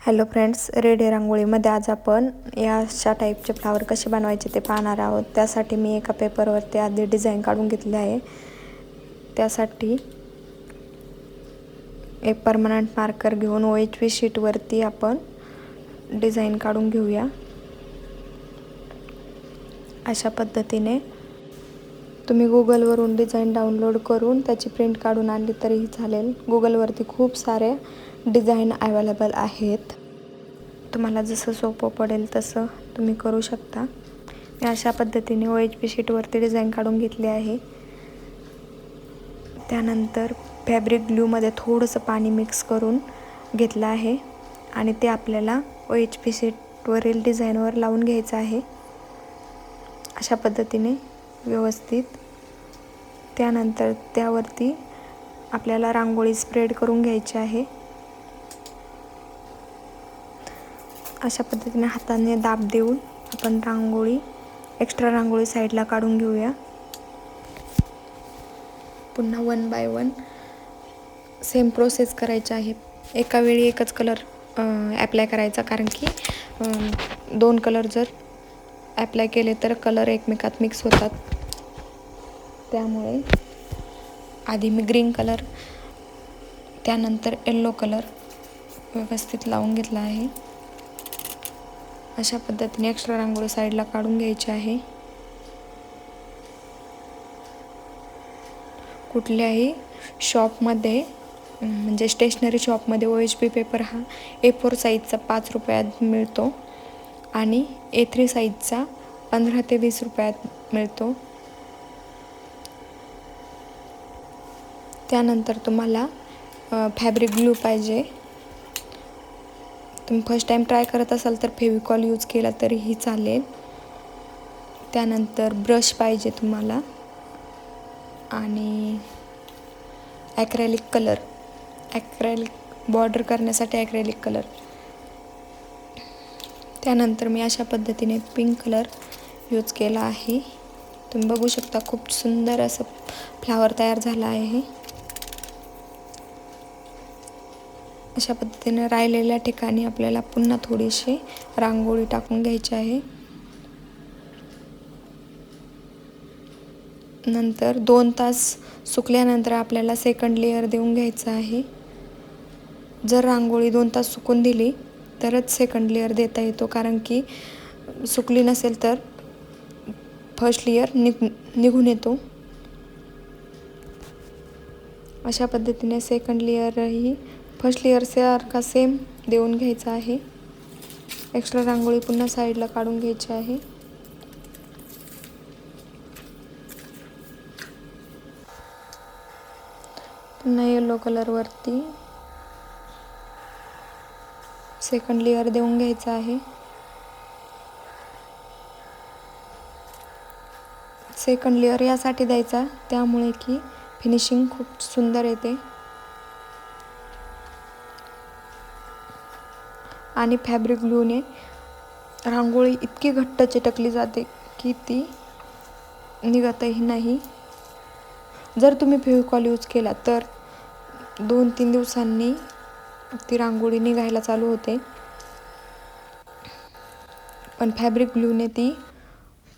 Hello friends, ready रांगोळीमध्ये आज आपण या अशा टाईपचे फ्लावर कसे बनवायचे ते पाहणार आहोत। त्यासाठी मी एका पेपरवरती आधी डिझाईन काढून घेतले आहे। त्यासाठी एक परमनंट मार्कर घेऊन OHP शीटवरती आपण डिझाईन काढून घेऊया। अशा पद्धतीने तुम्ही गुगलवरून डिझाईन डाउनलोड करून त्याची प्रिंट काढून आणली तरीही चालेल। गुगलवरती खूप सारे डिझाईन अवेलेबल आहेत, तुम्हाला जसं सोपं पडेल तसं तुम्ही करू शकता। मी अशा पद्धतीने OHP शीटवरती डिझाईन काढून घेतली आहे। त्यानंतर फॅब्रिक ग्लूमध्ये थोडंसं पाणी मिक्स करून घेतलं आहे आणि ते आपल्याला OHP शीटवरील डिझाईनवर लावून घ्यायचं आहे अशा पद्धतीने व्यवस्थित। त्यानंतर त्यावरती आपल्याला रांगोळी स्प्रेड करून घ्यायची आहे। अशा पद्धतीने हाताने दाब देऊन आपण एक्स्ट्रा रांगोळी साईडला काढून घेऊया। पुन्हा 1 बाय 1 सेम प्रोसेस करायची आहे। एका वेळी एकच कलर ॲप्लाय करायचा, कारण की 2 कलर जर ॲप्लाय केले तर कलर एकमेकात मिक्स होतात। त्यामुळे आधी मी ग्रीन कलर त्यानंतर येलो कलर व्यवस्थित लावून घेतला आहे। अशा पद्धतीने एक्स्ट्रा रांगोळी साईडला काढून घ्यायची आहे। कुठल्याही शॉपमध्ये म्हणजे स्टेशनरी शॉपमध्ये OHP पेपर हा A4 साईजचा 5 रुपयात मिळतो आणि A3 साईजचा 15 ते 20 रुपयात मिळतो। त्यानंतर तुम्हाला फॅब्रिक ग्लू पाहिजे। तुम्ही फर्स्ट टाइम ट्राय करत असाल तर फेविकॉल यूज केला तरीही चालेल। त्यानंतर ब्रश पाहिजे तुम्हाला आणि ॲक्रेलिक बॉर्डर करण्यासाठी ॲक्रेलिक कलर। त्यानंतर मी अशा पद्धतीने पिंक कलर यूज केला आहे। तुम्ही बघू शकता खूप सुंदर असं फ्लावर तयार झाला आहे। अशा पद्धतीने राहिलेल्या ठिकाणी आपल्याला पुन्हा थोडीशी रांगोळी टाकून घ्यायची आहे। नंतर 2 तास सुकल्यानंतर आपल्याला सेकंड लेअर देऊन घ्यायचं आहे। जर रांगोळी 2 तास सुकून दिली तरच सेकंड लेअर देता येतो, कारण की सुकली नसेल तर फर्स्ट लेअर निघून येतो। अशा पद्धतीने सेकंड लेअरही फर्स्ट लेअरसारखा सेम देऊन घ्यायचा आहे। एक्स्ट्रा रांगोळी पुन्हा साईडला काढून घ्यायची आहे। पुन्हा येलो कलरवरती सेकंड लेअर देऊन घ्यायचा आहे। सेकंड लेअर यासाठी द्यायचा त्यामुळे की फिनिशिंग खूप सुंदर येते आणि फॅब्रिक ग्लूने रांगोळी इतकी घट्ट चिटकली जाते की ती निघतही नाही। जर तुम्ही फेविकॉल यूज केला तर 2-3 दिवसांनी ती रांगोळी निघायला चालू होते, पण फॅब्रिक ग्लूने ती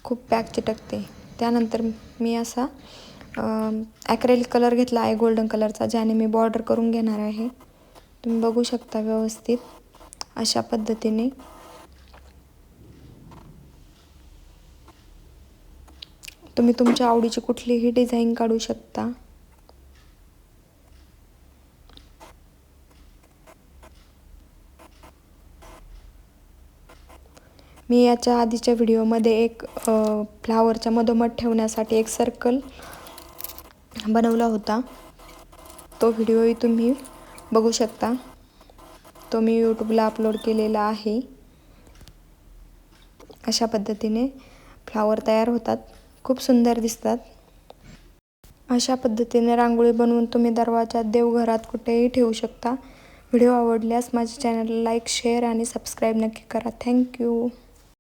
खूप पॅक चिटकते। त्यानंतर मी असा ॲक्रेलिक कलर घेतला आहे गोल्डन कलरचा, ज्याने मी बॉर्डर करून घेणार आहे। तुम्ही बघू शकता व्यवस्थित अशा पद्धतीने तुम्ही तुमच्या आवडीची कुठलीही डिझाईन काढू शकता। मी याच्या आधीच्या व्हिडिओमध्ये एक फ्लावरच्या मधोमध ठेवण्यासाठी एक सर्कल बनवला होता, तो व्हिडिओही तुम्ही बघू शकता। तो मी यूट्यूबला अपलोड केलेला आहे। अशा पद्धतीने फ्लावर तयार होतात, खूप सुंदर दिसतात। अशा पद्धतीने रांगोळी बनवून तुम्ही दरवाजात, देवघरात कुठेही ठेवू शकता। व्हिडिओ आवडल्यास माझ्या चॅनलला लाईक, शेअर आणि सबस्क्राईब नक्की करा। थँक्यू।